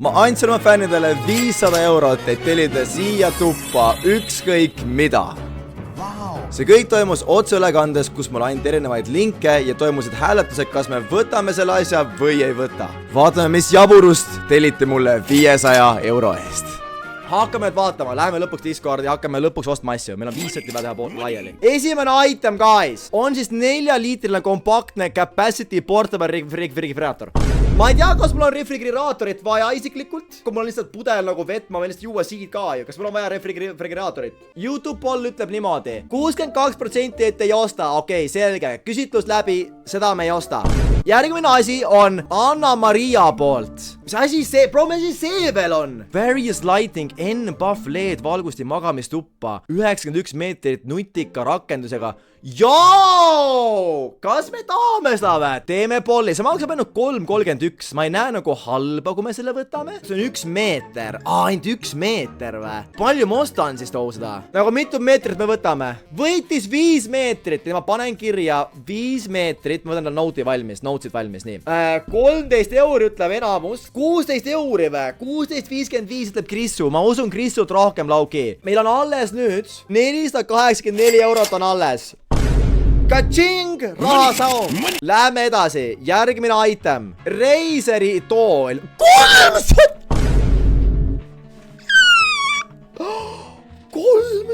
ma andsin oma fännidele 500 eurot, et tellida siia tuppa ükskõik mida. See kõik toimus otseülekandes, kus mul ainult erinevaid linke ja toimusid hääletused, kas me võtame selle asja või ei võta. Vaatame, mis jaburust telliti mulle 500 euro eest. Hakkame nüüd vaatama, läheme lõpuks Discordi ja hakkame lõpuks ostma asju. Meil on 5 setti vaja teha poolt laiali. Esimene item, guys, on siis 4-liitrine kompaktne capacity portable refrigerator. Ma ei tea, kas mul on refrigeraatorit vaja isiklikult. Kui mul on lihtsalt pudel nagu vett, ma võin lihtsalt juua siit ka ju. Kas mul on vaja refrigeraatorit? YouTube poll ütleb niimoodi. 62% et ei osta. Okei, selge. Küsitlus läbi, seda me ei osta. Järgmine asi on Anna-Maria poolt. Mis asi see? Bro, mis asi see veel on? Various lighting, N-buff LED valgusti magamistuppa. 91 meetrit nutika rakendusega. Joo! Kas me tahame seda või? Teeme polli. See maksab ainult 3,31. Ma ei näe nagu halba, kui me selle võtame. See on 1 meeter. Ainult 1 meeter või? Palju ma ostan siis too seda? Nagu mitu meetrit me võtame? Võitis 5 meetrit. Ja ma panen kirja 5 meetrit. Ma võtan ta note'i valmis. Note'id valmis, nii. 13 euri ütleb enamus. 16 euri või? 16,55 ütleb Krissu. Ma usun Krissut rohkem lauki. Meil on alles nüüd 484 eurot on alles. Kaching! Rahasaum! Läheme edasi. Järgmine item. Razeri tool. 3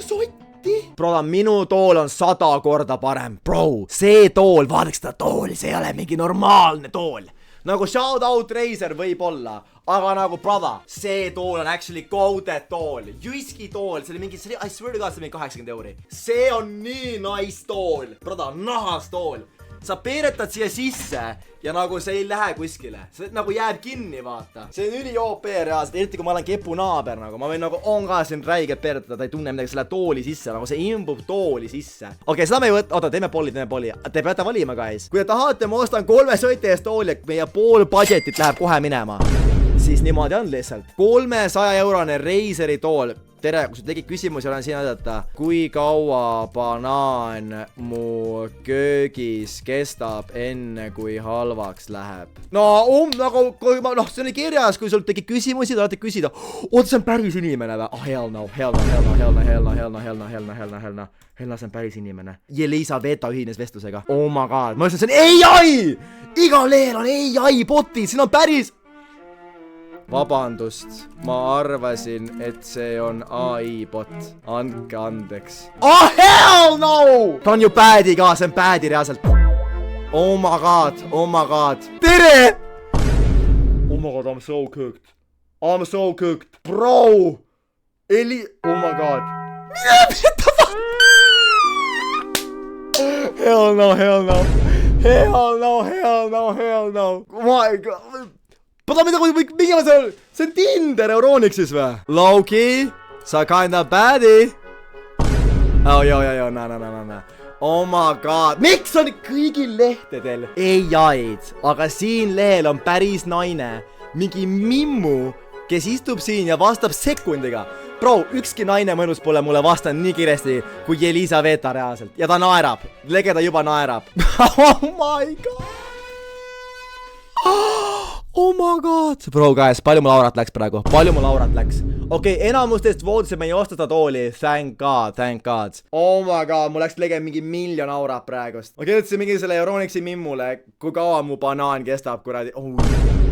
sotti? Bro, minu tool on 100 korda parem. Bro, see tool, vaadake seda tooli, see ei ole mingi normaalne tool. Nagu shout out Razer võib olla. Aga nagu brother, see tool on actually goated tool. Jyski tool, see oli mingi, I swear to God, see oli mingi 80 euri. See on nii nice tool. Brother, nahas tool. Sa peeretad siia sisse ja nagu see ei lähe kuskile. See nagu jääb kinni, vaata. See on üli OP reaalselt, eriti kui ma olen kepu naaber nagu. Ma võin nagu on ka siin räigelt peeretada, ta ei tunne midagi selle tooli sisse. Nagu see imbub tooli sisse. Okei, seda me ei võtta. Oota, teeme polli. Te peate valima, guys. Kui te tahate, ma ostan 3 soti eest tooli, et meie pool budgetit läheb kohe minema. Siis niimoodi on lihtsalt. 300 eurone Razeri tool. Tere, kui sa tegid küsimusi, olen siin aidata. Kui kaua banaan mu köögis kestab enne, kui halvaks läheb? No, nagu, see oli kirjas, kui sul tegid küsimusi, tahate küsida. Oota, see on päris inimene või? Hell no, see on päris inimene. Elisaveta ühines vestlusega. Oh my god. Ma ütlesin, see on AI! Igal lehel on AI botid, siin on päris... Vabandust, ma arvasin, et see on AI bot. Andke andeks. Oh hell no! Ta on ju badi ka, see on badi reaalselt. Oh my god. Tere! Oh my god, I'm so cooked. Bro! Oh my god. Hell no. My god. Pada mida kui mingi see on Tinder Euronixis või? Loki, sa kinda badi. Oh, no. Oh my god. Miks on kõigil lehtedel AI-d? Aga siin lehel on päris naine. Mingi mimmu, kes istub siin ja vastab sekundiga. Bro, ükski naine mõnus pole mulle vastanud nii kiiresti kui Elisaveta reaalselt. Ja ta naerab. Legeda juba naerab. Oh my god. Oh my god. Bro, guys, palju mul aurat läks praegu? Okei, enamustest voodused me ei osta seda tooli. Thank god. Oh my god, mul läks lege mingi 1 miljon aurat praegust. Ma kirjutasin mingi selle Euronixi mimmule, kui kaua mu banaan kestab, kuradi.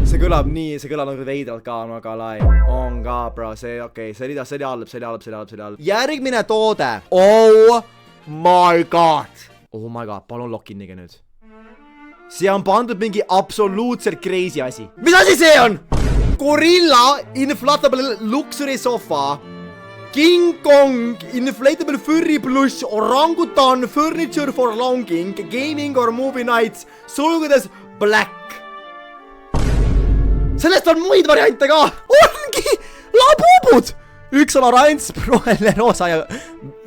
See kõlab nagu veidralt ka, ma ka lai. On ka, bro, see oli all. Järgmine toode. Oh my god, palun lokinnige nüüd. Siia on pandud mingi absoluutselt crazy asi. Mis asi see on? Gorilla inflatable luxury sofa. King Kong inflatable furry plush orangutan furniture for lounging, gaming or movie nights. Sulgudes black. Sellest on muid variante ka. Ongi labuubud. Üks on oranž, roheline, roosa ja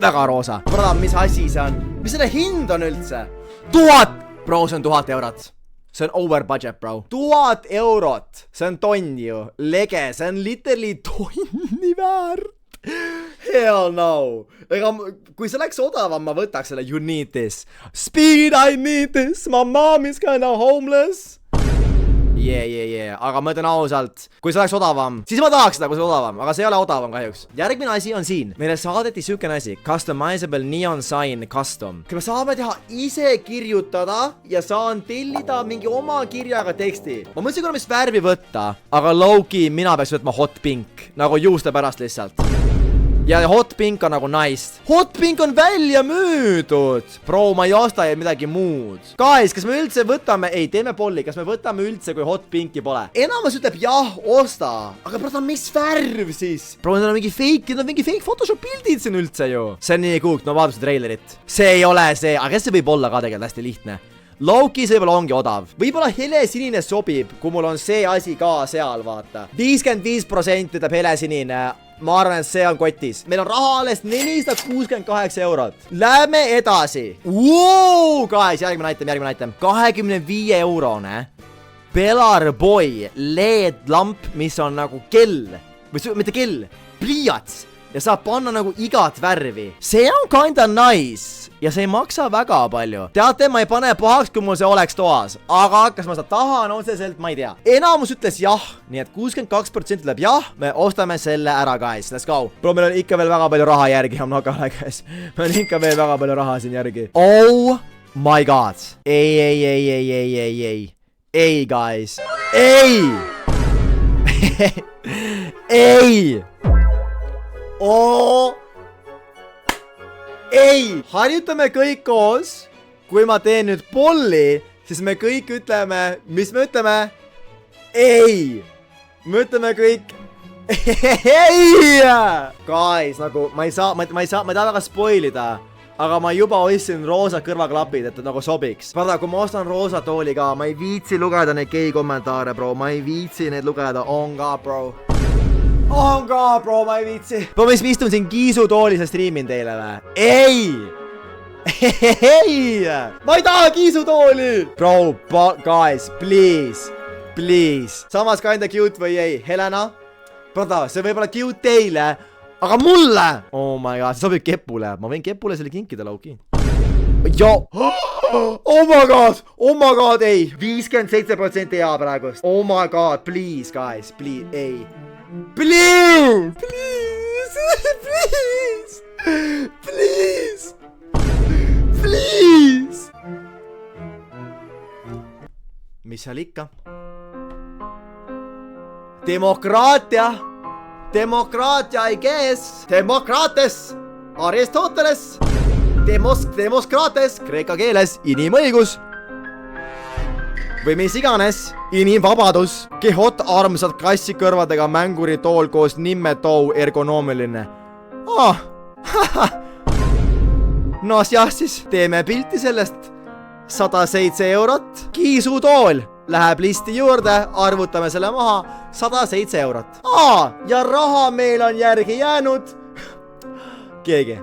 väga roosa. Brada, mis asi see on? Mis selle hind on üldse? 1000. Bro, see on 1000 eurot. See on over budget, bro. 1000 eurot. See on tonn ju. Lege, see on literally tonni väärt. Hell no. Ega, kui see läks odavam, ma võtaks selle you need this. Speed, I need this. My mom is kinda homeless. Aga ma ütlen ausalt, kui see oleks odavam, siis ma tahaks seda, kui see odavam, aga see ei ole odavam kahjuks. Järgmine asi on siin. Meile saadeti sükene asi, customizable neon sign custom. Me saame teha ise kirjutada ja saan tellida mingi oma kirjaga teksti. Ma mõtlesin, mis värvi võtta, aga low-key mina peaks võtma hot pink, nagu juuste pärast lihtsalt. Ja hot pink on nagu nice. Hot pink on välja müüdud. Bro, ma ei osta midagi muud. Guys, kas me üldse võtame, teeme polli, kas me võtame üldse, kui hot pinki pole? Enamus ütleb jah, osta. Aga bro, mis värv siis? Bro, need on mingi fake Photoshop pildid siin üldse ju. See on nii kuuk, no vaadab seda trailerit. See ei ole see, aga see võib olla ka tegelikult hästi lihtne. Low-key see võib-olla ongi odav. Võib-olla hele sinine sobib, kui mul on see asi ka seal, vaata. 55% ütleb hele sinine. Ma arvan, et see on kotis. Meil on raha alles 468 eurot. Lähme edasi. Guys, järgmine item. 25 eurone Belar Boy LED lamp, mis on nagu kell. Või mitte kell, pliiats. Ja saab panna nagu igat värvi. See on kinda nice. Ja see ei maksa väga palju. Teate, ma ei pane pahaks, kui mul see oleks toas. Aga kas ma seda tahan otseselt, ma ei tea. Enamus ütles jah. Nii et 62% ütleb jah. Me ostame selle ära, guys. Let's go. Bro, meil on ikka veel väga palju raha järgi. Meil on ikka veel väga palju raha siin järgi. Oh my god. Ei, guys. Harjutame kõik koos. Kui ma teen nüüd polli, siis me kõik ütleme, mis me ütleme? Ei. Me ütleme kõik ei. Guys, nagu ma ei taha väga spoilida, aga ma juba ostsin roosa kõrvaklapid, et nagu sobiks. Vaata, kui ma ostan roosa tooli ka, ma ei viitsi lugeda neid gei kommentaare, bro. Ma ei viitsi neid lugeda. On ka, bro, ma ei viitsi. Bro, ma istun siin kiisutooli, see striimin teile või? Ei! Ma ei taha kiisutooli! Bro, guys, please. Samas kinda cute või ei? Helena? Brada, see võib olla cute teile, aga mulle! Oh my god, see sobib kepule. Ma võin kepule selle kinkida, lauki. Jo! Oh my god, ei! 57% hea praegust. Oh my god, please, guys, please, ei. Please! Mis seal ikka? Demokraatia, I guess. Demokrates, Aristoteles. Demokrates, kreeka keeles, inimõigus. Või mis iganes, inimvabadus. Kehot armsad kassikõrvadega mänguritool koos nimmetou ergonoomiline. No jah, siis teeme pilti sellest. 107 eurot. Kiisutool läheb listi juurde, arvutame selle maha. 107 eurot. Ja raha meil on järgi jäänud. Keegi.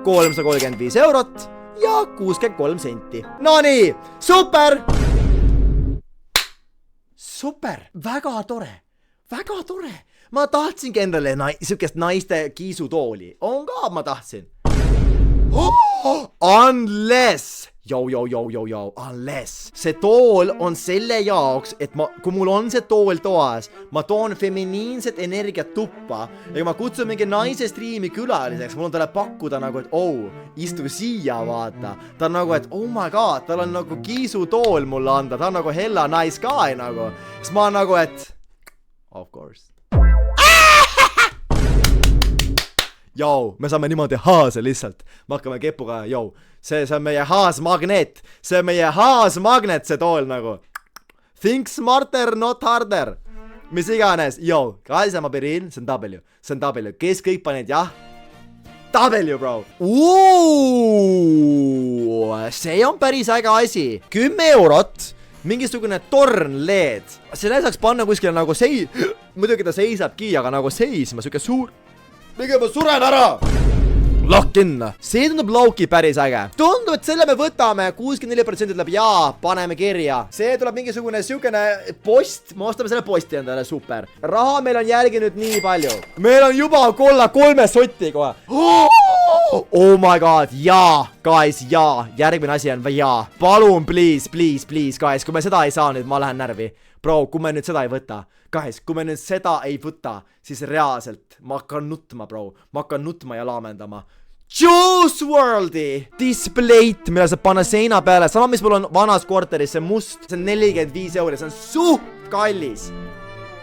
335 eurot ja 63 senti. No nii, super! Super, väga tore. Ma tahtsingi endale sükest naiste kiisutooli. On ka, ma tahtsin. Unless see tool on selle jaoks, et kui mul on see tool toas, ma toon feminiinset energiat tuppa ja ma kutsun mingi naise striimi külaliseks, mul on talle pakkuda nagu, et istu siia, vaata. Ta on nagu, et oh my god, tal on nagu kiisutool mulle anda, ta on nagu hella nice guy nagu. Siis ma on nagu, et of course. Me saame niimoodi haase lihtsalt. Me hakkame kepuga, see on meie haasmagnet. See on see tool nagu. Think smarter, not harder. Mis iganes, kaisa ma pirin, see on W. Kes kõik panid jah? W, bro. See on päris äge asi. 10 eurot. Mingisugune torn LED. Selle saaks panna kuskile nagu muidugi ta seisabki, aga nagu seisma, süke suur. Mikä ma suren ära! Lakkinna. See tundub lauki päris äge. Tundub, et selle me võtame. 64% ütleb jaa, paneme kirja. See tuleb mingisugune sükene post. Me ostame selle posti endale, super. Raha meil on järgi nüüd nii palju. Meil on juba kolla 3 sotti kohe. Oh my god, jaa, guys, jaa. Järgmine asi on jaa. Palun, please, guys. Kui me seda ei saa nüüd, ma lähen närvi. Bro, kui me nüüd seda ei võta. Guys, kui me nüüd seda ei võta, siis reaalselt ma hakkan nutma, bro. Ma hakkan nutma ja laamendama. Juice WRLD Display't, mille saab panna seina peale. Sama, mis mul on vanas korteris, see must. See on 45 €, see on suht kallis.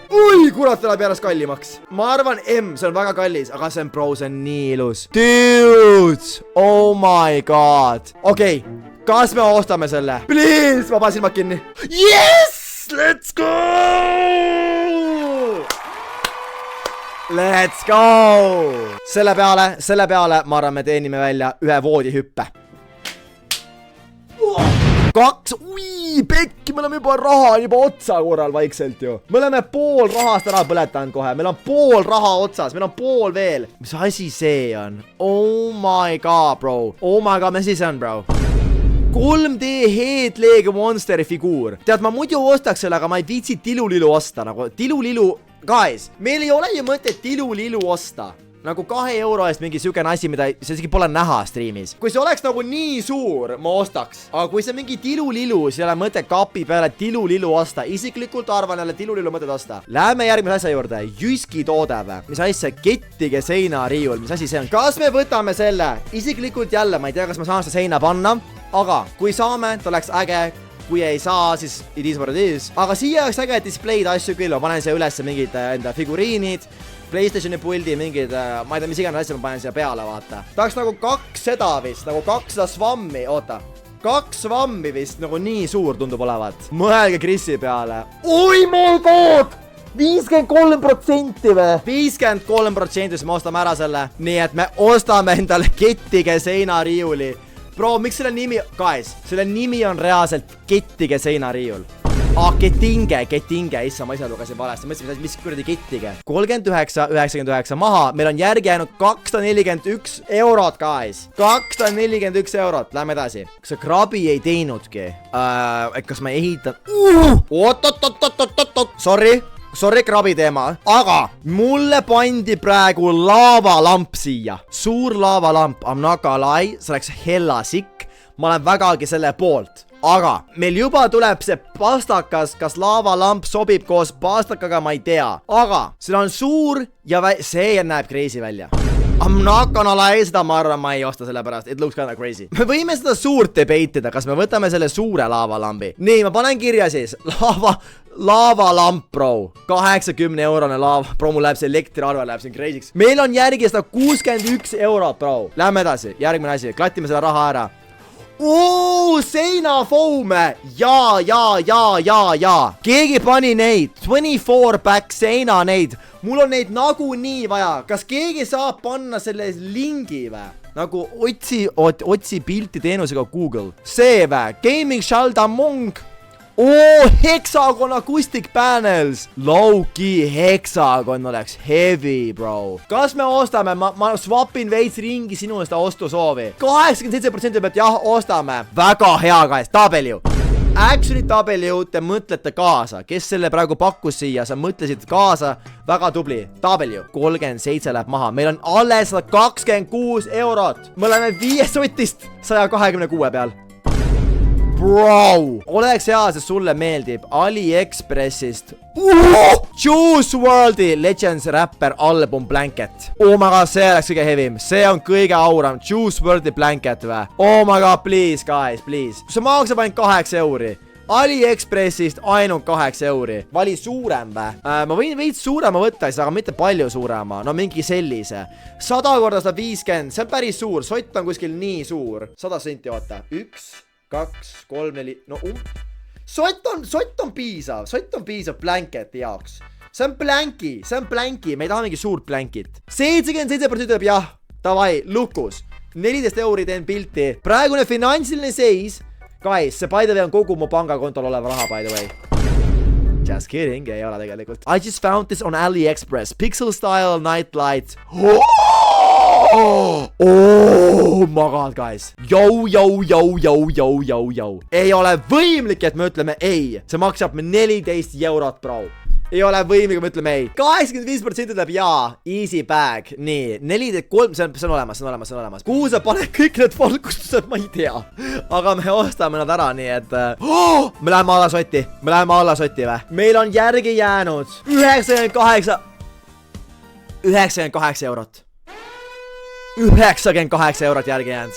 Ui, kurat, tuleb järjest kallimaks. Ma arvan see on väga kallis, aga see on, bro, see on nii ilus. Dude, oh my god. Okei, kas me ostame selle? Please, ma panen silmad kinni. Yes, let's go. Let's go! Selle peale, ma arvan, me teenime välja ühe voodihüppe. 2, pekki, me oleme juba otsa korral vaikselt ju. Me oleme pool rahast ära põletanud kohe, meil on pool raha otsas, meil on pool veel. Mis asi see on? Oh my god, bro. Oh my god, mis asi see on, bro? 3D Head Lego Monsteri figuur. Tead, ma muidu ostaks selle, aga ma ei viitsi tilulilu osta. Nagu tilulilu... Guys, meil ei ole ju mõtet tilulilu osta. Nagu 2 € eest mingi sükene asi, mida see isegi pole näha streamis. Kui see oleks nagu nii suur, ma ostaks. Aga kui see mingi tilulilu, siis ei ole mõtet kapi peale tilulilu osta. Isiklikult arvan jälle tilulilu mõtet osta. Läheme järgmise asja juurde. Jyski toodeve. Mis asja? Kettige seinariiul. Mis asi see on? Kas me võtame selle? Isiklikult jälle, ma ei tea, kas ma saan seda seina panna. Aga kui saame, ta oleks äge. Kui ei saa, siis it is what it is. Aga siia oleks äge display'd asju küll. Ma panen siia üles mingid enda figuriinid, PlayStationi puldi, mingid, ma ei tea, mis iganes asja ma panen siia peale, vaata. Tahaks nagu 2 seda vist, nagu 200 svammi, oota. 2 svammi vist, nagu nii suur tundub olevat. Mõelge Chrisi peale. Oi my god! 53% või? 53% siis me ostame ära selle. Nii et me ostame endale kettige seinariiuli. Bro, miks selle nimi... Guys, selle nimi on reaalselt kettige seinariiul. Kettinge, issa, ma ise lugesin valesti. Mõtlesin, mis kuradi kettige. 39,99 maha. Meil on järgi jäänud 241 €, guys. 241 €. Lähme edasi. Kas see krabi ei teinudki? Kas ma ehitan... Sorry, krabi teema. Aga mulle pandi praegu laavalamp siia. Suur laavalamp. I'm not gonna lie. See oleks hella sikk. Ma olen vägagi selle poolt. Aga meil juba tuleb see pastakas. Kas laavalamp sobib koos pastakaga, ma ei tea. Aga see on suur ja see näeb crazy välja. I'm not gonna lie, seda ma arvan, ma ei osta selle pärast. It looks kinda crazy. Me võime seda suurt debateida, kas me võtame selle suure laavalambi. Nii, ma panen kirja siis. Laavalamp, bro. 80 € laava. Bro, mul läheb see elektriarve, läheb siin crazy'ks. Meil on järgi 161 €, bro. Lähme edasi. Järgmine asi. Klattime selle raha ära. Seinafoome. Jaa. Keegi pani neid. 24-pack seina neid. Mul on neid nagunii vaja. Kas keegi saab panna selle lingi või? Nagu otsi pilti teenusega Google. See või? Gaming Shaldamong. Hexagon acoustic panels. Low-key Hexagon oleks heavy, bro. Kas me ostame? Ma swapin veits ringi sinu seda ostusoovi. 87% pealt jah, ostame. Väga hea, guys. W. Actually W, te mõtlete kaasa. Kes selle praegu pakkus siia? Sa mõtlesid kaasa. Väga tubli. W. 37 läheb maha. Meil on alles 126 €. Me oleme 5 sotist 126 peal. Bro, oleks hea, sest sulle meeldib AliExpressist Juice WRLD Legends Rapper album blanket. Oh my god, see oleks kõige hevim. See on kõige auram. Juice WRLD blanket või? Oh my god, please guys, please. See maksab ainult 8 €. AliExpressist ainult 8 €. Vali suurem või? Ma võin veits suurema võtta, aga mitte palju suurema. No mingi sellise. 100 × 150, see on päris suur. Sott on kuskil nii suur. 100 senti, oota. 1, 2, 3, 4, no Sott on piisav blanketi jaoks. See on blanki, me ei taha mingi suurt blankit. 77% ütleb jah, davai, lukus. 14 € teen pilti. Praegune finantsiline seis, guys, see by the way on kogu mu pangakontol olev raha, by the way. Just kidding, ei ole tegelikult. I just found this on AliExpress. Pixel style nightlight. Oh my god, guys. Yo. Ei ole võimlik, et me ütleme ei. See maksab 14 €, bro. ei ole võimega, me ütleme ei. 85% ütleb jaa, easy bag. Nii, 43, see on olemas. Kuhu sa paned kõik need valgustused, ma ei tea. Aga me ostame nad ära, nii et me läheme alla sotti või? Meil on järgi jäänud 98 eurot. 98 eurot järgi jäänud.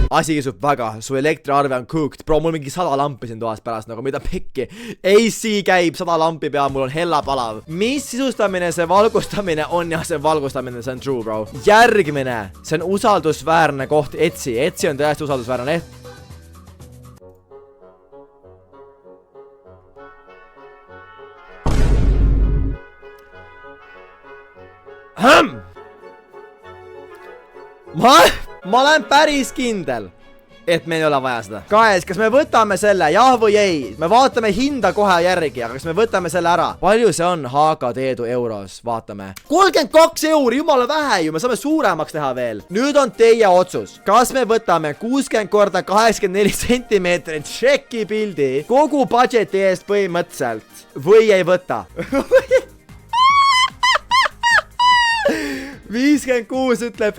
Asi kisub väga, su elektriarve on cooked. Bro, mul mingi 100 lampi siin toas pärast, nagu mida pekki. AC käib, 100 lampi peal, mul on hella palav. Mis sisustamine see valgustamine on? Ja see valgustamine, see on true, bro. Järgmine, see on usaldusväärne koht, Etsy. Etsy on tõesti usaldusväärne leht. Ma olen päris kindel, et meil ei ole vaja seda. Guys, kas me võtame selle, jah või ei? Me vaatame hinda kohe järgi, aga kas me võtame selle ära? Palju see on HKD-du euros? Vaatame. 32 euri, jumala vähe ju, me saame suuremaks teha veel. Nüüd on teie otsus. Kas me võtame 60 korda 84 centimeetrit Shreki pildi kogu budgeti eest põhimõtteliselt või ei võta? 56% ütleb,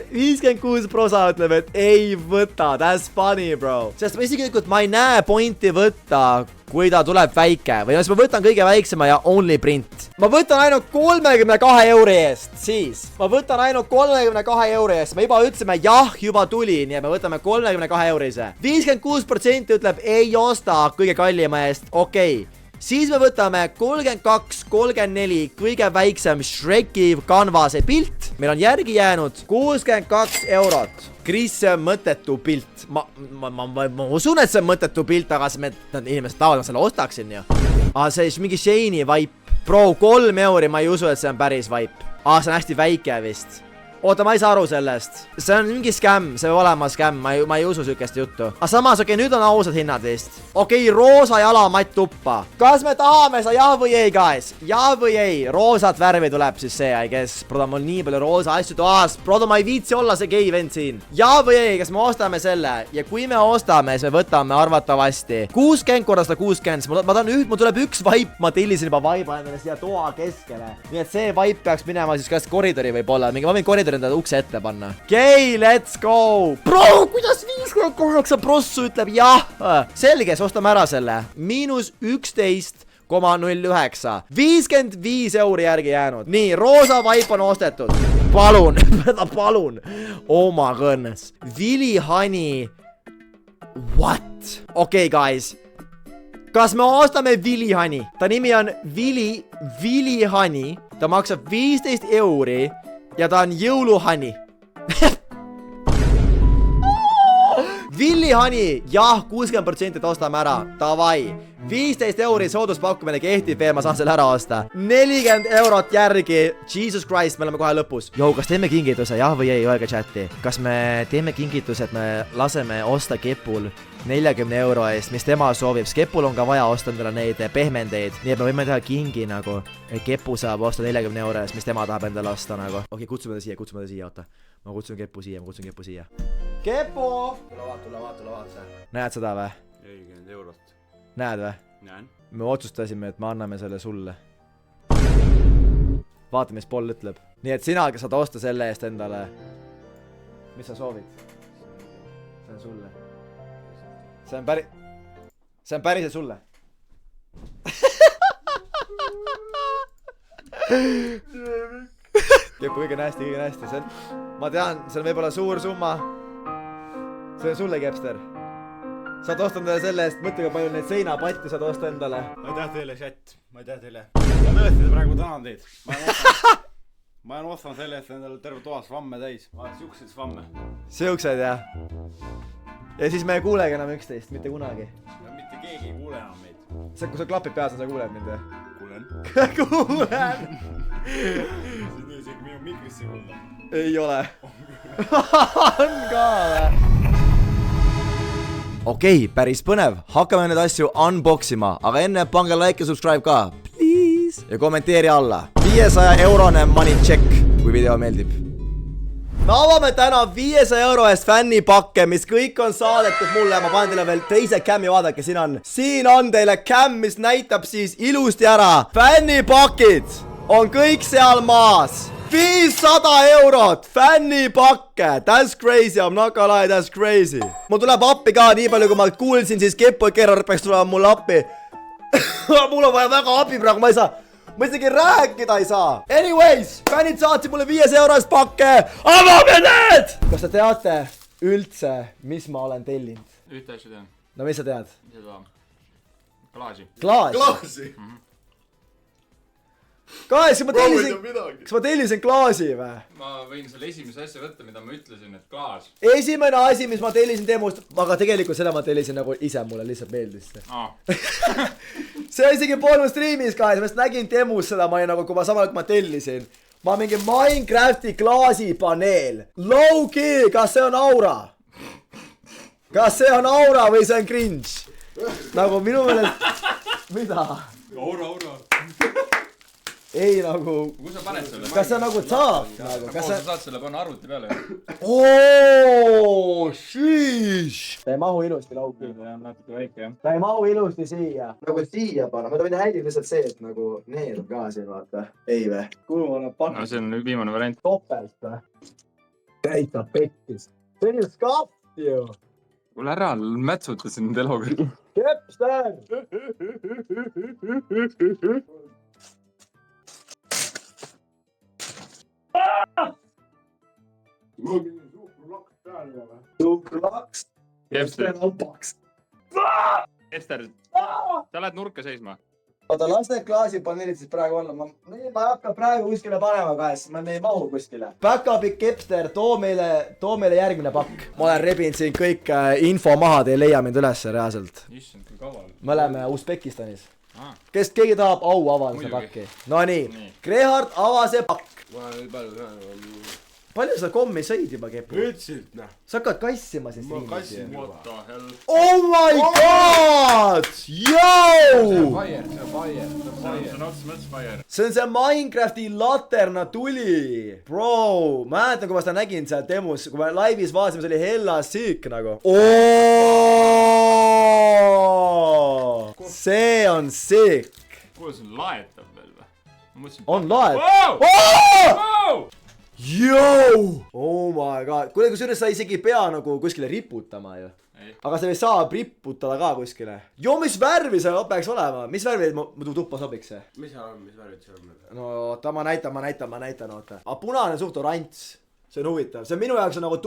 et ei võta. That's funny, bro. Sest ma isegi ma ei näe pointi võtta, kui ta tuleb väike. Või siis ma võtan kõige väiksema ja only print. Ma võtan ainult 32 euri eest. Siis ma võtan ainult 32 euri eest. Me juba ütlesime jah, juba tuli. Nii et me võtame 32 eurise. 56% ütleb ei osta kõige kallima eest. Okei. Siis me võtame 32, 34 kõige väiksem Shreki kanvase pilt. Meil on järgi jäänud 62 eurot. Kris, see on mõttetu pilt. Ma usun, et see on mõttetu pilt, aga inimesed tahavad, ma selle ostaksin ju. See on mingi Shane'i vaip. Bro, 3 euri, ma ei usu, et see on päris vaip. See on hästi väike vist. Oota, ma ei saa aru sellest. See on mingi skämm, see võib olema skämm, ma ei usu sükest juttu. Aga samas, nüüd on ausad hinnad vist. Okei, roosa jalamatt tuppa. Kas me tahame seda jah või ei, guys? Jah või ei? Roosat värvi tuleb siis see, I guess. Broda, mul nii palju roosa asju toas. Broda, ma ei viitsi olla see gei vend siin. Jah või ei? Kas me ostame selle? Ja kui me ostame, siis me võtame arvatavasti 60 korda 160. Mul tuleb üks vaip, ma tellisin juba vaiba endale siia toa keskele. Nii et see vaip peaks minema siis kas koridori võib olla. Ma võin koridori enda ukse ette panna. Okei, let's go. Bro, kuidas 58 prossu ütleb jah? Selge, siis ostame ära selle. -11,09. 55 euri järgi jäänud. Nii, roosa vaip on ostetud. Palun, palun. Oh my goodness. Vili Honey. What? Okei, guys. Kas me ostame Vili Honey? Ta nimi on Vili Honey. Ta maksab 15 euri. Ja ta on jõuluhani. Vili Honey, jah, 60% ostame ära. Davai. 15 euri sooduspakkumine kehtib veel, ma saan selle ära osta. 40 eurot järgi. Jesus Christ, me oleme kohe lõpus. Jou, kas teeme kingituse, jah või ei, öelge chati. Kas me teeme kingituse, et me laseme osta Kepul 40 euro eest, mis tema soovib. Kepul on ka vaja osta endale neid pehmendeid. Nii et me võime teha kingi nagu. Kepu saab osta 40 euro eest, mis tema tahab endale osta nagu. Okei, kutsume ta siia, oota. Ma kutsun Kepu siia. Kepu! Tule vaata. Näed seda või? 40 eurot. Näed või? Näen. Me otsustasime, et me anname selle sulle. Vaata, mis Paul ütleb. Nii et sina saad osta selle eest endale. Mis sa soovid? See on sulle. See on päriselt sulle. Kepu kõige nästi. Ma tean, see on võib-olla suur summa. See on sulle, Kepster. Saad osta endale selle eest, mõtle kui palju neid seinapatti saad osta endale. Ma ei taha teile, chat. Ma tõesti praegu tänan teid. Ma olen ostanud selle eest endale terve toas vamme täis. Ma olen siukseid vamme. Siuksed, jah. Ja siis me ei kuulegi enam üksteist, mitte kunagi. Ja mitte keegi ei kuule enam meid. See, kui sa klapid peas, sa kuuled mind, jah? Kuulen. Kuulen! Siin ei isegi minu mikrisse kuulda. Ei ole. On ka või? Okei, päris põnev. Hakkame neid asju unboxima, aga enne pange like ja subscribe ka. Please. Ja kommenteeri alla. 500 eurone money check, kui video meeldib. me avame täna 500 euro eest fännipakke, mis kõik on saadetud mulle. Ma panen teile veel teise cam'i, vaadake, siin on teile cam, mis näitab siis ilusti ära. Fännipakid on kõik seal maas. 500 eurot fännipakke. That's crazy, I'm not gonna lie, that's crazy. Mul tuleb appi ka, nii palju kui ma kuulsin, siis Kepo ja Gerard peaks tulema mulle appi. Mul on vaja väga abi praegu, ma ei saa. Ma isegi rääkida ei saa. Anyways, fännid saatsid mulle 500 euro eest pakke. Avame need! Kas te teate üldse, mis ma olen tellinud? Ühte asja tean. No mis sa tead? Seda klaasi. Klaasi? Guys, kas ma tellisin klaasi või? Ma võin selle esimese asja võtta, mida ma ütlesin, et klaas. Esimene asi, mis ma tellisin temust, aga tegelikult seda ma tellisin nagu ise, mulle lihtsalt meeldis. See isegi polnud streamis, guys, ma just nägin temus seda, ma olin nagu, kui ma samal ajal, kui ma tellisin. Ma mingi Minecrafti klaasipaneel. Low-key, kas see on aura? Kas see on aura või see on cringe? Nagu minu meelest... Mida? Aura. Ei nagu... Kus sa paned selle? Kas see nagu saab? Kas sa saad selle panna arvuti peale? Ooo, sheesh! Ta ei mahu ilusti lauki. Ta on natuke väike, jah. Ta ei mahu ilusti siia. Nagu siia panna. Ma võin häidida lihtsalt see, et nagu need on ka siin, vaata. Ei või? Kuhu ma olen pannud? No see on viimane variant. Topelt või? Täitsa pettis. See on ju skaft ju. Kuule ära, mätsutasin nüüd eluga. Kepster! Suhkrulaks. Kepster, Kepster. sa lähed nurka seisma. Oota, las need klaasipaneelid siis praegu olla. Ma ei hakka praegu kuskile panema käes, ma ei mahu kuskile. Backup'ik Kepster, too meile järgmine pakk. Ma olen rebinud siin kõik info maha, te ei leia mind ülesse reaalselt. Issand, kui kaval. Me oleme Usbekistanis. Kes keegi tahab au avada see pakki? No nii. Gerhard, ava see pakk. Palju sa kommi sõid juba, Kepu? Ütsid, noh. Sa hakkad kassima siis Ma kassin juba. What the hell? Oh my god! Yo! See on see Minecrafti laterna tuli. Bro, mäletan, kui ma seda nägin seal demus, kui me laivis vaasime, see oli hella sick nagu. See on sick. Kuule, see on laetab veel või? On laet? Wow! Yo! Oh my god. Kuule, kusjuures sa isegi ei pea nagu kuskile riputama ju. Aga sa saab riputada ka kuskile. Jo, mis värvi see peaks olema? Mis värvi mu tuppa sobiks see? Mis seal on, mis värvid seal on? No oota, ma näitan, oota. Aga punane suht oranž. See on huvitav. See on minu jaoks on nagu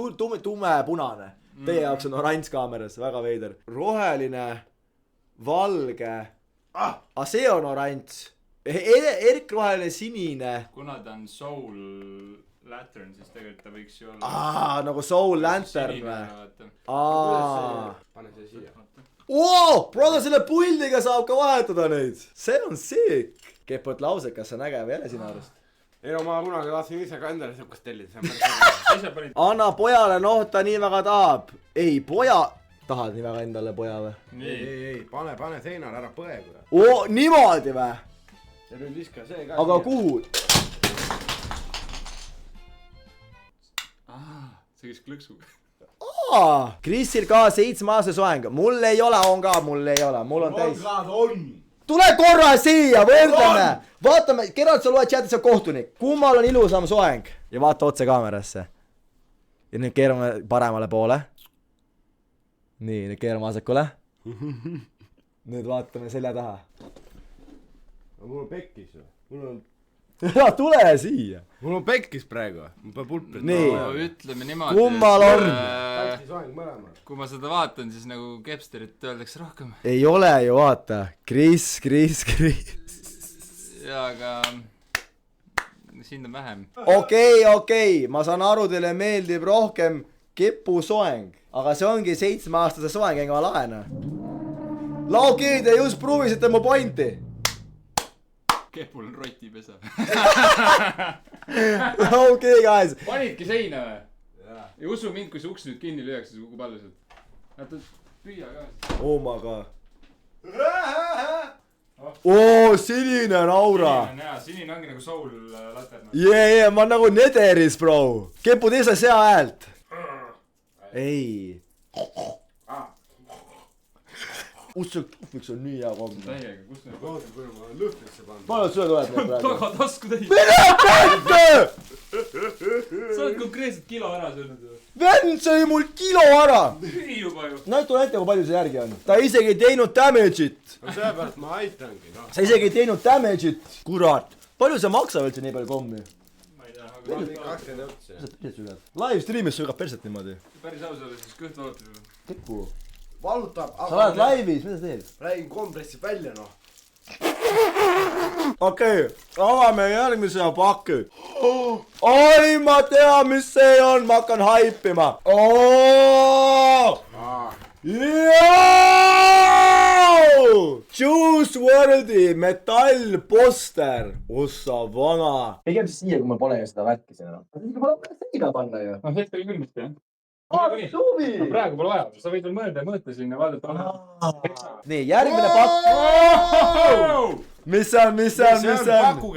tume punane. Teie jaoks on oranž kaameras. Väga veider. Roheline, valge. Aga see on oranž. Erkroheline, sinine. Kuna ta on Soul Lantern, siis tegelikult ta võiks ju olla... Nagu Soul Lantern või? Pane see siia. Bro, selle puldiga saab ka vahetada neid. See on sick. Kepot laused, kas see on äge või jälle sinu arust? Ei no ma kunagi tahtsin ise ka endale sihukest tellida. Anna pojale, noh ta nii väga tahab. Ei, poja... Tahad nii väga endale poja või? Ei, pane seinale ära põe. Niimoodi või? Ja nüüd viska see ka. Aga kuhu? See käis klõksuga. Krisil ka 7-aastase soeng. Mul ei ole, mul on täis. On. Tule korra siia, võrdleme. Vaatame, Gerard, sa loed chatis, sa kohtunik. Kummal on ilusam soeng? Ja vaata otse kaamerasse. Ja nüüd keerame paremale poole. Nii, nüüd keerame vasakule. Nüüd vaatame selja taha. Mul on pekkis ju. Tule siia. Mul on pekkis praegu. Mul peab pulprit. Nii. Ütleme niimoodi. Kummal on? Kui ma seda vaatan, siis nagu Kepsterit öeldakse rohkem. Ei ole ju, vaata. Kris. Jaa, aga... Siin on vähem. Okei. Ma saan aru, teile meeldib rohkem Kepu soeng. Aga see ongi 7-aastase soeng, enga ma laena. Laukid, te just proovisite mu pointi. Kepul on rotipesa. Okei, guys. Panidki seina või? Ja usu mind, kui see uks nüüd kinni lüüakse, see kukub alla sealt. Näeta, püüa ka. Oh my god. oo, sinine on aura. Sinine ongi nagu soul laterna. Jee, ma nagu Nederis, bro. Kepu teise sea häält. Ei. Miks on nii hea komm? Täiega, kus need oota, kui ma olen lõhkrisse pannud. Ma olen sulle tuleb need praegu. taga tasku täis. Mine kätte! Sa oled konkreetselt kilo ära söönud ju. Vend sõi mul kilo ära. Nii juba ju. Näitu näite, kui palju see järgi on. Ta isegi ei teinud damage'it. No seepärast ma aitangi, noh. Sa isegi ei teinud damage'it. Kurat. Palju see maksab üldse nii palju kommi? Ma ei tea, aga... Ma olen 20 otsi. Live stream'is söögab perset niimoodi. Päris aus ole, siis kõht valutab juba. Kepu. Valutab. Sa oled laivis, mida sa teed? Räägin kompressib välja, noh. Okei, avame järgmise paki. Oi, ma tean, mis see on, ma hakkan haipima. Juice WRLD metallposter. Ossa vana. Pigem siis siia, kui ma pole ju seda värki siin enam. Ma olen seina panna ju. No hetkel küll mitte, jah. Suvi! No praegu pole vaja, sa võid veel mõõta siin ja vaadata. Nii, järgmine pakk. Mis on?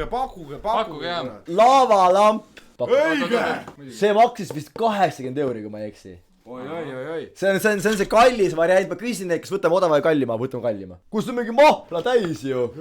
Pakkuge, jah. Lavalamp. Õige! See maksis vist 80 euri, kui ma ei eksi. Oi. See on see kallis variant, ma küsin neid, kas võtame odava ja kallima, võtame kallima. Kus on mingi mahla täis ju.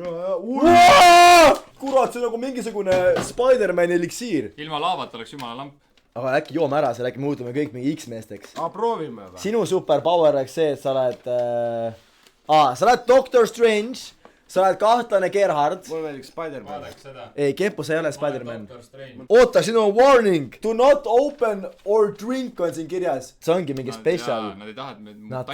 Kurat, see on nagu mingisugune Spider-Mani eliksiir. Ilma laavata oleks jumala lamp. Aga äkki joome ära, seal äkki muutume kõik mingi X-meesteks. Proovime või? Sinu superpower oleks see, et sa oled sa oled Doctor Strange, sa oled kahtlane Gerhard. Mul meeldiks Spider-Man. Vaadaks seda. Ei, Kepu, sa ei ole Spider-Man. Strange. Oota, sinu warning. Do not open or drink on siin kirjas. See ongi mingi special. Nad ei taha, et me Nad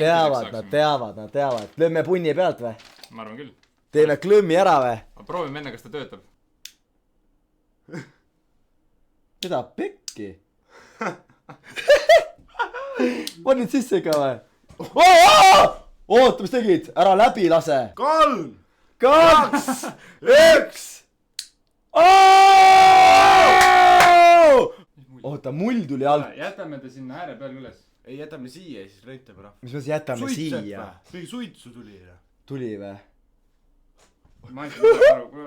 teavad. Lööme punni pealt või? Ma arvan küll. Teeme klõmmi ära või? Proovime enne, kas ta töötab. Mida pekki? Panid sisse ikka või? Oota, mis tegid? Ära läbi lase. 3, 2, 1. Oota, mull tuli alt. Jätame ta sinna ääre peal üles. Ei, jätame siia ja siis rõitab ära. Mis me jätame siia? Mingi suitsu tuli. Tuli või? Ma ei saa aru.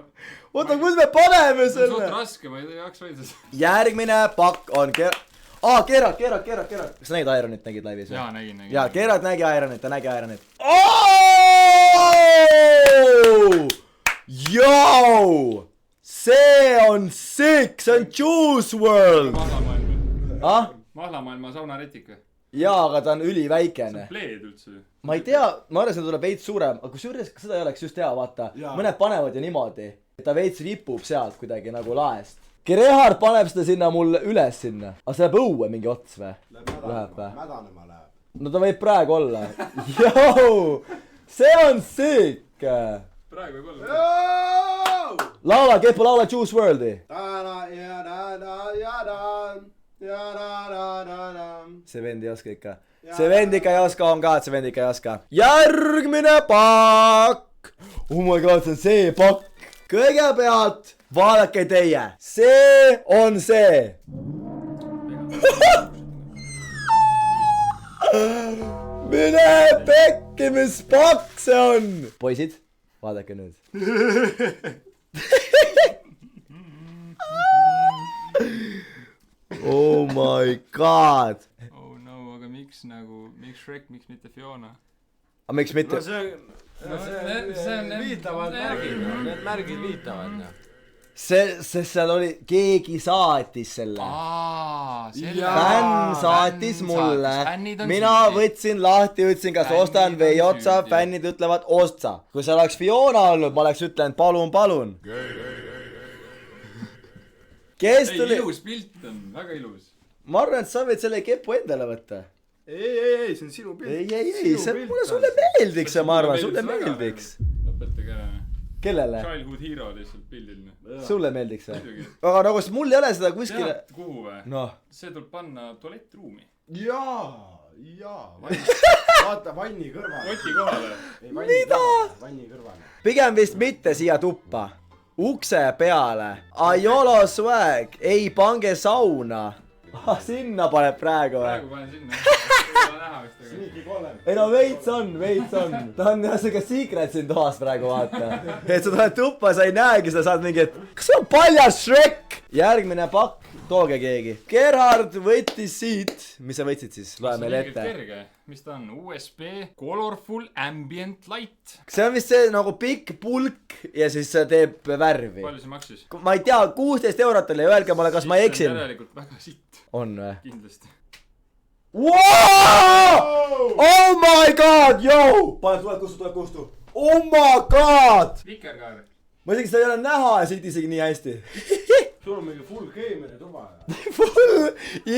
Oota, kus me paneme See on selle? suht raske, ma ei jaoks hoida seda. Järgmine pakk on Gerard. Kas sa nägid Ironit nägid laivis või? Jaa, nägin. Jaa, Gerard nägi Ironit, ta nägi Ironit. Joo! See on sick, see on Juice WRLD. Mahlamaailma saunaretik või? Jaa, aga ta on üliväikene. Pleed üldse. Ma ei tea, ma arvan, see tuleb veits suurem, aga kusjuures seda ei oleks just hea, vaata. Mõned panevad ju niimoodi, et ta veits ripub sealt kuidagi nagu laest. Gerhard paneb seda sinna mul üles sinna. Aga see läheb õue mingi ots või? Läheb või? Mädanema läheb. No ta võib praegu olla. Joo! See on sick! Praegu võib olla. Laula, Kepu, laula Juice WRLD-i. See vend ei oska ikka. See vend ikka ei oska, on ka, et see vend ikka ei oska. Järgmine pakk! Oh my god, see on see pakk. Kõigepealt vaadake teie. See on see. Mine pekki, mis pakk see on. Poisid, vaadake nüüd. Oh my god. Oh no, aga miks Shrek, miks mitte Fiona? Aga miks mitte? No see on viitavad märgid, need märgid viitavad. See seal oli, keegi saatis selle. Fänn saatis mulle. Mina võtsin lahti, ütlesin, kas ostan või ei otsa. Fännid ütlevad otsa. Kui see oleks Fiona olnud, ma oleks ütlenud palun. Kes tuli? Ilus pilt on, väga ilus. Ma arvan, et sa võid selle Kepu endale võtta. Ei, see on sinu pilt. Ei, mulle sulle meeldiks see, ma arvan, sulle meeldiks. Lõpetage ära. Kellele? Childhood hero lihtsalt pildiline. Sulle meeldiks või? Aga nagu mul ei ole seda kuskile. Tead kuhu või? Noh. See tuleb panna tualettruumi. Jaa. Vaata vanni kõrvale. Koti kohale. Mida? Vanni kõrvale. Pigem vist mitte siia tuppa. Ukse peale. Ayolo swag. Ei pange sauna. Sinna paneb praegu või? Praegu panen sinna. näha vist . Sneaky Colin . ei no veits on . ta on siuke secret siin toas praegu vaata . et sa tuled tuppa , sa ei näegi seda , saad mingi , et kas see on paljas Shrek ? järgmine pakk , tooge keegi . Gerhard võttis siit , mis sa võtsid siis , loe meile ette . kerge , mis ta on , USB Colorful Ambient Light . see on vist see nagu pikk pulk ja siis see teeb värvi . palju see maksis ? ma ei tea , 16 eurot oli , öelge mulle , kas ma eksin . järelikult väga sitt , on või ? kindlasti . Wow! Oh my god , yo! pane , tuleb kustu . Oh my god! vikerkaar . ma isegi seda ei ole näha siit isegi nii hästi . sul on mingi full gamer'i tuba .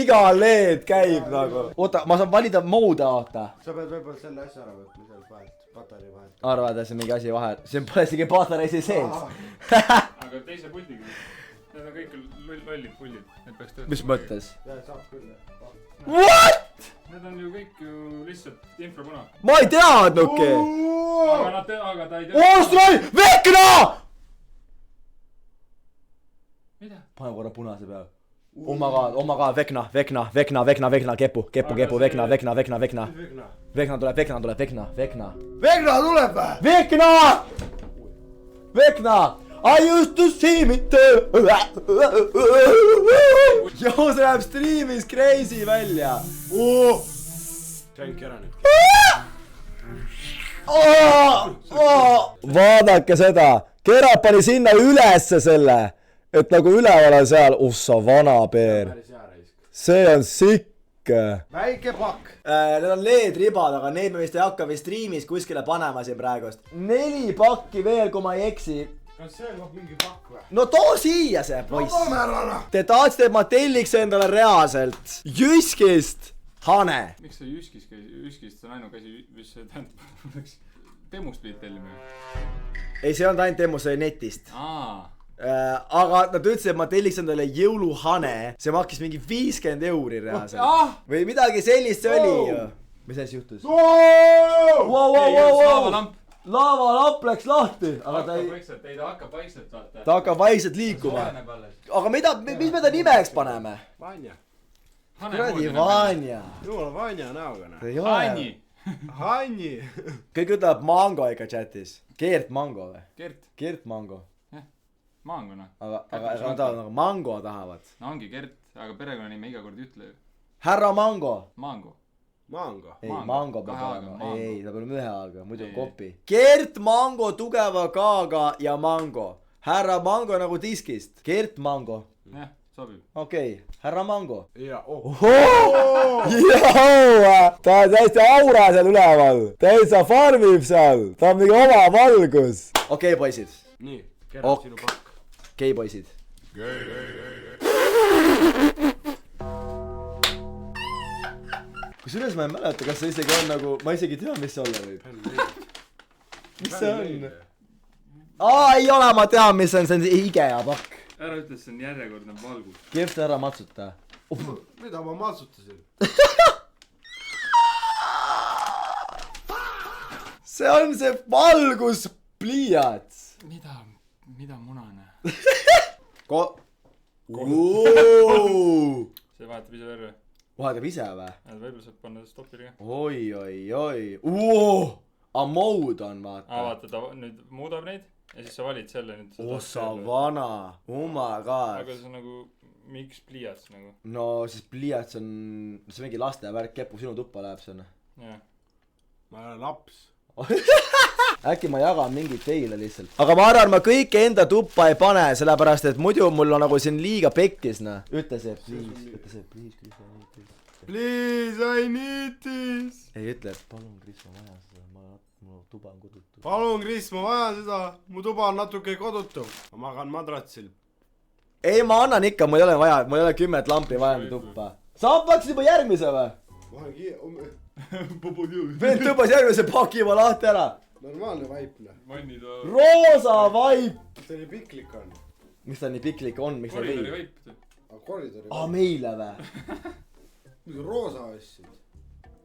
iga LED käib nagu . oota , ma saan valida moode , oota . sa pead võib-olla selle asja ära võtma seal vahelt , patarei vahelt . arvad , et see on mingi asi vahel , see pole isegi patarei sees . aga teise puldiga . Need on kõik lollid puldid , need peaks töötama . mis mõttes ? saab küll . What ? Need on ju kõik ju lihtsalt infrapuna . ma ei teadnudki . aga ta ei tea . Oostrai , Vekna! mida ? pane korra punase peale . oh my god , Vekna , kepu , Vekna . Vekna tuleb , Vegna tuleb või ? Vekna , I used to see me too . joo , see läheb striimis crazy välja . Tränki ära nüüd . vaadake seda , Gerard pani sinna ülesse selle , et nagu üleval on seal , sa vana peer , päris hea raisk . see on sikk . väike pakk . Need on LED-ribad , aga neid me vist ei hakka vist striimis kuskile panema siin praegust . 4 pakki veel , kui ma ei eksi . kas see on mingi pakk või ? no too siia see poiss . toome ära . Te tahtsite , et ma telliks endale reaalselt Jyskist hane . miks sa Jyskis käis , Jyskist see on ainuke asi , mis see tähendab , Temust pidid tellima ju . ei , see on ainult demo , see oli netist . aa , aga nad ütlesid , et ma telliks endale jõuluhane , see makstis mingi 50 euri reaalselt . või midagi sellist see oli ju . mis asi juhtus ? laavalamp . laavalamp läks lahti , aga ta ei , ei ta hakkab vaikselt vaata . ta hakkab vaikselt liikuma . aga mida , mis me ta nimeks paneme ? Vanja . kuradi Vanja . jumala Vanja näoga noh . ei ole . Anni . Hanni . kõik ütlevad Mango ikka chatis . Geert Mango või ? Gert , Geert Mango . Mango noh . aga nad tahavad nagu Mango tahavad . no ongi Gert , aga perekonnanime iga kord ei ütle ju . härra Mango . Mango . Mango . ei , Mango. Mango peab Kahe olema , A-ga, ei , ta peab olema ühe A-ga , muidu on Ei. kopi . Gert Mango tugeva K-ga ja Mango . härra Mango nagu diskist . Gert Mango . jah , sobib . okei , härra Mango . ja ta on täiesti aura seal üleval , täitsa farmib seal , ta on mingi oma valgus . okei , poisid , nii , Gerard Ok. sinu pakk . okei , poisid . kusjuures ma ei mäleta , kas see isegi on nagu , ma isegi ei tea , mis see olla võib . mis see on ? ei ole , ma tean , mis see on IKEA pakk . ära ütle , see on järjekordne valgus . kehvt ära matsuta . mida ma matsutasin ? see on see valguspliiats . mida munane ? see vahetab ise värve . vahetab ise või ? võib-olla saab panna stopile ka . oi . Mode on vaata . vaata , ta nüüd muudab neid ja siis sa valid selle nüüd . ossa vana , oh my god . aga see on nagu , miks pliiats nagu ? no siis pliiats on , see mingi laste värk , Kepu sinu tuppa läheb see on . jah . ma olen laps . äkki ma jagan mingit teile lihtsalt . aga ma arvan , ma kõike enda tuppa ei pane , sellepärast et muidu mul on nagu siin liiga pekkis , noh . ütle see , please . Please I need this . ei ütle , palun , Kris , ma vajan seda , mu tuba on kodutu . palun , Kris , ma vajan seda . mu tuba on natuke kodutu . ma magan madratsil . ei , ma annan ikka , mul ei ole vaja , mul ei ole 10 lampi vaja enda tuppa . sa hakkasid juba järgmise või ? ma olen vend tõmbas järgmise paki juba lahti ära . normaalne vaip , noh . vanni too . roosa vaip . see nii piklik on . miks ta nii piklik on , miks ta koridori viib ? vaip . aga koridori aa , meile või ? mingi roosa ostsid .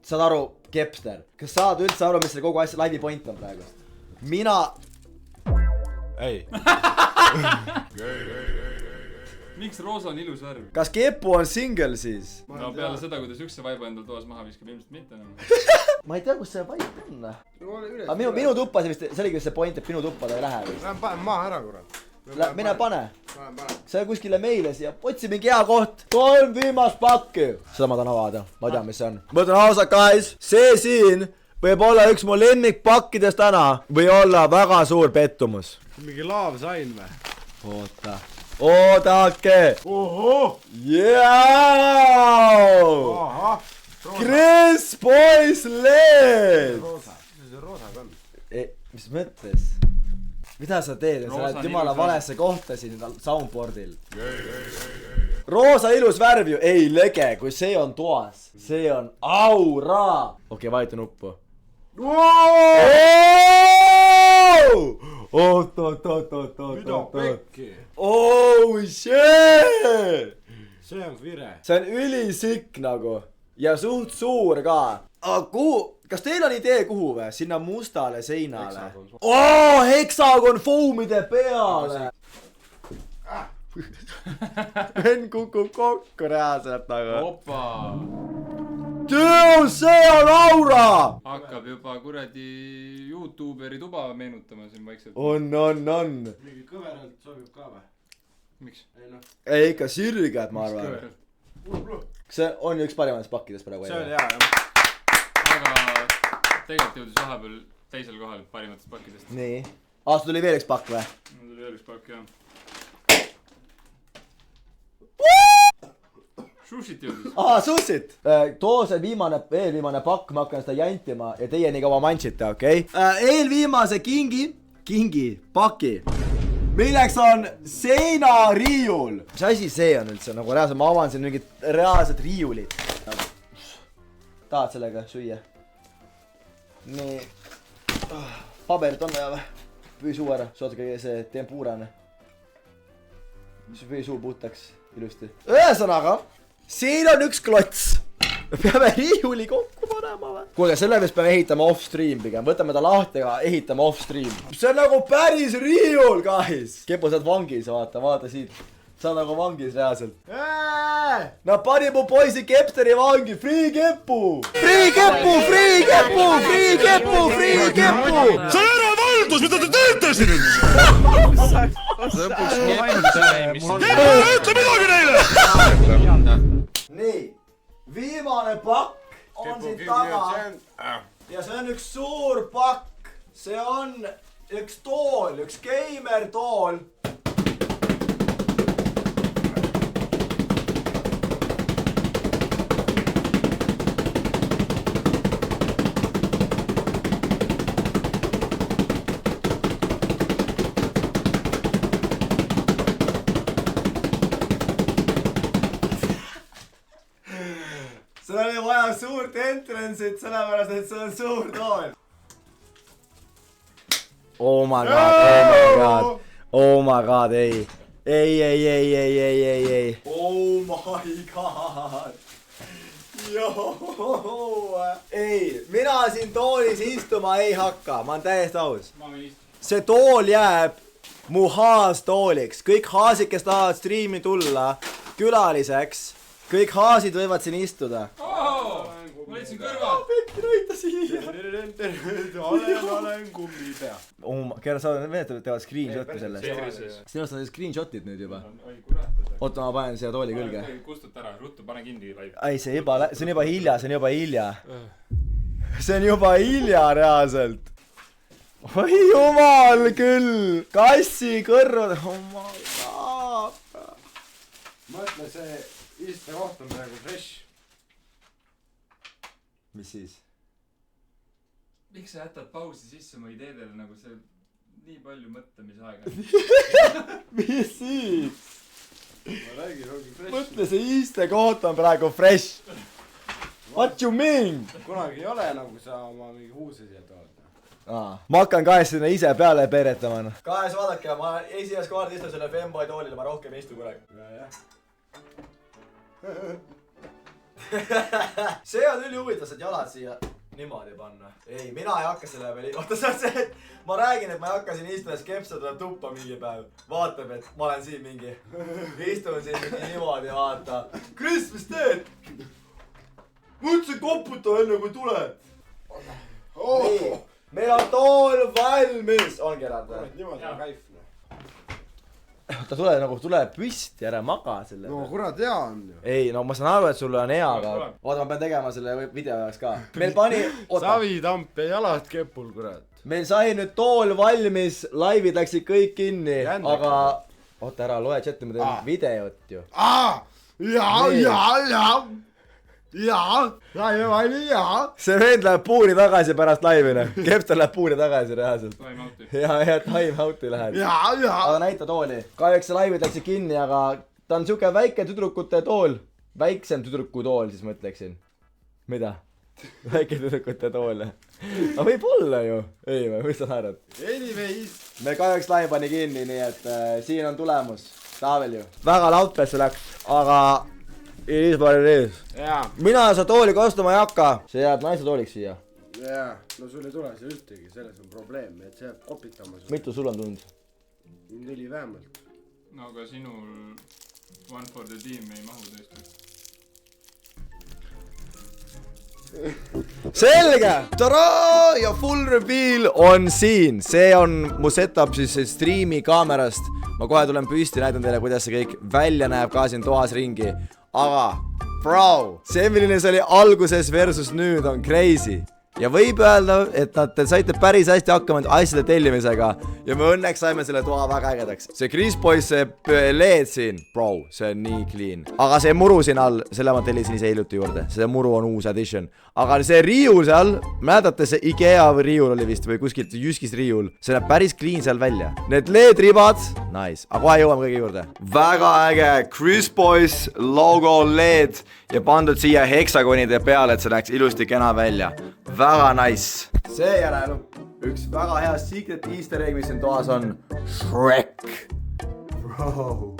saad aru , Kepster , kas saad üldse aru , mis selle kogu asja laivi point on praegust ? mina , ei . miks roosa on ilus värv? kas Kepu on single siis? No peale seda, kui ta siukse vaiba endal toas maha viskab, ilmselt mitte enam. ma ei tea, kus see vaip on. aga minu tuppa see vist, see oligi see point, et minu tuppa ta ei lähe vist. Lähen maha ära, kurat. Mine pane. See on kuskile meile siia. Otsi mingi hea koht. 3 viimast pakki. Seda ma tahan avada. Ma tean, mis see on. Ma ütlen ausalt, guys. See siin võib olla üks mu lemmikpakkidest täna. Või olla väga suur pettumus. Mingi laavsain või? Oota. Oodake. Ohoh! Jaaaaaa! Ahah! Chris Boys LED! Roosa. Mis see roosa on? Mis mõttes? Mida sa teed? Sa Roosa lähed on jumala ilus valesse kohta siin soundboardil. Roosa ilus värv ju. Ei, lege, kui see on toas. See on aura. Okei, vajuta nuppu. Oot. Mida pekki? Oh shit! See on vire. See on ülisikk nagu. Ja suht suur ka. Kuhu? Kas teil on idee kuhu või? Sinna mustale seinale. Heksagon foamide peale. Ven kukub kokku reaalselt nagu. Opa! See on aura! Hakkab juba kuradi YouTuberi tuba meenutama siin vaikselt. On. Mingi kõveralt sobib ka või? Miks? Ei, ikka sirged, ma arvan. See on üks parimatest pakkidest praegu. See oli hea, jah. Aga tegelikult jõudis vahepeal teisel kohal parimatest pakkidest. Nii. Aasta tuli veel üks pakk või? Tuli veel üks pakk, jah. Sushit jõudis. Sushit! Too see eelviimane pakk, ma hakkan seda jantima ja teie nii kaua mantsite, okei? Eelviimase kingi paki, milleks on seinariiul. Mis asi see on üldse? Nagu reaalselt ma avan siin mingit reaalset riiulit. Tahad sellega süüa? Nii. Paberit on vaja või? Püü suu ära, sootake see tempuurane. Püü suu puhtaks ilusti. Ühesõnaga, siin on üks klots. Me peame riiuli kokku panema või? Kuulge, selle vist peame ehitama off-stream pigem. Võtame ta lahti ja ehitame off-stream. See on nagu päris riiul, guys. Kepo, sa oled vangis, vaata siit. Sa oled nagu vangis reaalselt. Nad pani mu poisi Kepsteri vangi. Free Kepu! Free Kepu! Free Kepu! Free Kepu! Free Kepu! See on ära valdus, mida te teete siin? Ütle midagi neile! Nii, viimane pakk on siin taga. Ja see on üks suur pakk. See on üks tool, üks geimer tool. Seal oli vaja suurt entrance'it, sellepärast et see on suur tool. Oh my god, ei. Ei. Oh my god. Joo. Ei, mina siin toolis istuma ei hakka, ma olen täiesti aus. See tool jääb mu haastooliks. Kõik haasid, kes tahavad striimi tulla külaliseks, kõik haasid võivad siin istuda. Ma leidsin kõrval. Pekki näita siia. Olen kummipea. Kera, sa teevad screenshot'i sellest. Sinust on screenshot'id nüüd juba. Oota, ma panen siia tooli külge. Kustut ära, ruttu, pane kinni live. Ei, see on juba hilja. See on juba hilja reaalselt. Oi jumal küll. Kassi kõrvad. Oh my god. Mõtle, see istekoht on praegu fresh. Mis siis? Miks sa jätad pausi sisse mu ideedele, nagu see nii palju mõtlemisaega? Mis siis? Ma räägin, ongi fresh. Mõtle, see istekoht on praegu fresh. What you mean? Kunagi ei ole nagu sa oma mingi huuse siia tood. Ma hakkan Kaes sinna ise peale peretama. Kaes, vaadake, ma esimest kohalt istun selle Femboy toolile, ma rohkem ei istu kunagi. See on üli huvitav, saad jalad siia niimoodi panna. Ei, mina ei hakka selle peale. Oota, see on see, et ma räägin, et ma ei hakka siin istuma, et Kepsa tuleb tuppa mingi päev. Vaatab, et ma olen siin mingi. Istun siin mingi niimoodi, vaata. Kris, mis teed? Mõtlesin koputa enne, kui tuled. Nii, meil on tool valmis. On Gerard või? Niimoodi on kaif. Ta tuleb püsti, ära maga selle. No kurat hea on ju. Ei, no ma saan aru, et sulle on hea, aga oota, ma pean tegema selle video jaoks ka. Meil pani, Savitamp ja jalad kepul, kurat. meil sai nüüd tool valmis, laivid läksid kõik kinni, aga oota, ära loe chati, ma teen videot ju. See vend läheb puuri tagasi pärast laivina. Kepstel läheb puuri tagasi reaalselt. Ja time out'i lähed. Aga näita tooli. Kahjuks see laivid läksid kinni, aga ta on siuke väike tüdrukute tool. Väiksem tüdruku tool, siis ma ütleksin. Mida? Väike tüdrukute tool. Aga võib olla ju. Ei või, mis sa naerad? Anyways. Me kahjuks laiv pani kinni, nii et siin on tulemus. Taavel ju. Väga lautpesse läks, aga Iis pari riis. Mina sa tooli kostuma ei hakka. See jääb naise tooliks siia. Jaa, no sul ei tule see ühtegi, selles on probleem, et see jääb kopitama sul. Mitu sul on tulnud? 4 vähemalt. No aga sinul One for the team ei mahu tõesti. Selge! Tadaa! Ja full reveal on siin. See on mu setup siis streami kaamerast. Ma kohe tulen püsti, näitan teile, kuidas see kõik välja näeb ka siin toas ringi. Aga, bro, see milline see oli alguses versus nüüd on crazy. Ja võib öelda, et te saite päris hästi hakkama asjade tellimisega ja me õnneks saime selle toa väga ägedaks. See Chris Boys, see LED siin, bro, see on nii clean. Aga see muru siin all, selle ma tellisin ise hiljuti juurde. See muru on uus addition. Aga see riiul seal, mäletate see Ikea või riiul oli vist või kuskilt Jyskis riiul. See näeb päris clean seal välja. Need LED-ribad, nice. Aga kohe jõuame kõige juurde. Väga äge Chris Boys logo LED ja pandud siia heksagonide peale, et see näeks ilusti kena välja. Väga nice. Seejärel üks väga hea secret easter egg, mis siin toas on. Shrek. Bro.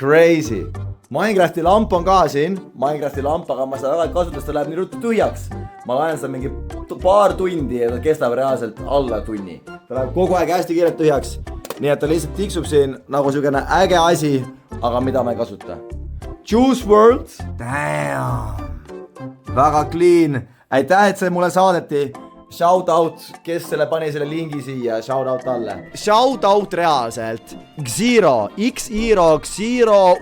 Crazy. Minecrafti lamp on ka siin. Minecrafti lamp, aga ma seda väga kasutas, ta läheb nii ruttu tühjaks. Ma laen seda mingi paar tundi ja ta kestab reaalselt alla tunni. Ta läheb kogu aeg hästi kiirelt tühjaks. Nii et ta lihtsalt tiksub siin nagu siukene äge asi, aga mida ma ei kasuta. Juice WRLD. Damn. Väga clean. Aitäh, et see mulle saadeti. Shout out, kes selle pani selle lingi siia. Shout out talle. Shout out reaalselt. Xiro, Xiro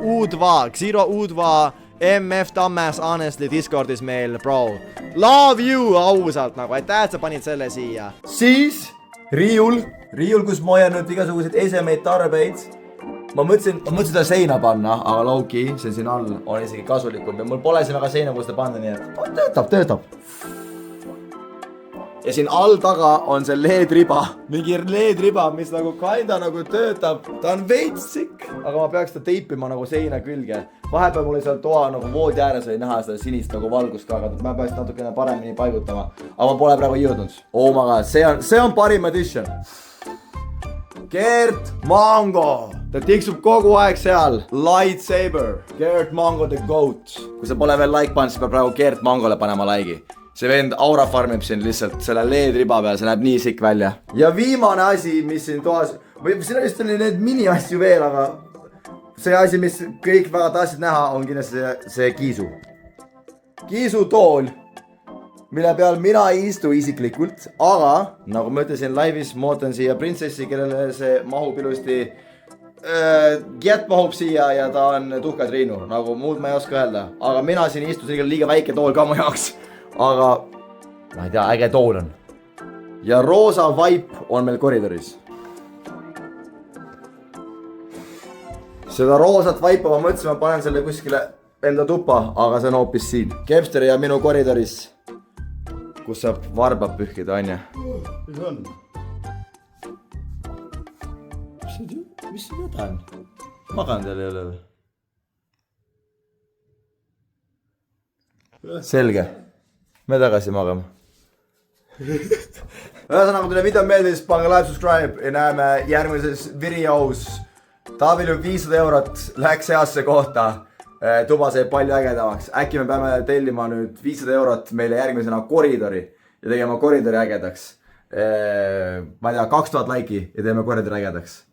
Udva, MF Tammes honestly Discordis meil, bro. Love you, ausalt nagu. Aitäh, et sa panid selle siia. Siis riiul, kus ma hoian nüüd igasuguseid esemeid tarbeid. Ma mõtlesin seda seina panna, aga low-key, see siin all on isegi kasulikum ja mul pole siin väga seina, kus seda panna, nii et töötab. Ja siin all taga on see LED-riba, mingi LED-riba, mis nagu kinda nagu töötab. Ta on veits sikk, aga ma peaks seda teipima nagu seina külge. Vahepeal mul oli seal toa nagu voodi ääres oli näha seda sinist nagu valgust ka, aga ma peaks natukene paremini paigutama. Aga ma pole praegu jõudnud. Oh my god, see on parim edition. Gert Mango. Ta tiksub kogu aeg seal. Lightsaber. Gert Mango the goat. Kui sa pole veel like pannud, siis peab praegu Gert Mangole panema like'i. See vend aura farmib siin lihtsalt selle LED-riba peal, see näeb nii sikk välja. Ja viimane asi, mis siin toas, või siin vist oli need mini asju veel, aga see asi, mis kõik väga tahtsid näha, on kindlasti see kiisu. Kiisu tool, mille peal mina ei istu isiklikult, aga nagu ma ütlesin laivis, ma ootan siia printsessi, kellele see mahub ilusti. Get mahub siia ja ta on tuhka triinu, nagu muud ma ei oska öelda. Aga mina siin istu, see on liiga väike tool ka mu jaoks. Aga ma ei tea, äge tool on. Ja roosa vaip on meil koridoris. Seda roosat vaipa ma mõtlesin, ma panen selle kuskile enda tuppa, aga see on hoopis siin. Kepsteri ja minu koridoris, kus saab varbab pühkida, on ja? Mis on? Mis see joda on? Magan teil ei ole või? Selge. Me tagasi magama. Ühesõnaga, kui teile video meeldis, pange like, subscribe ja näeme järgmises videos. Taabil on 500 eurot, läks heasse kohta. tuba sai palju ägedamaks. Äkki me peame tellima nüüd 500 eurot meile järgmisena koridori ja tegema koridori ägedaks. Ma ei tea, 2000 laiki ja teeme koridori ägedaks.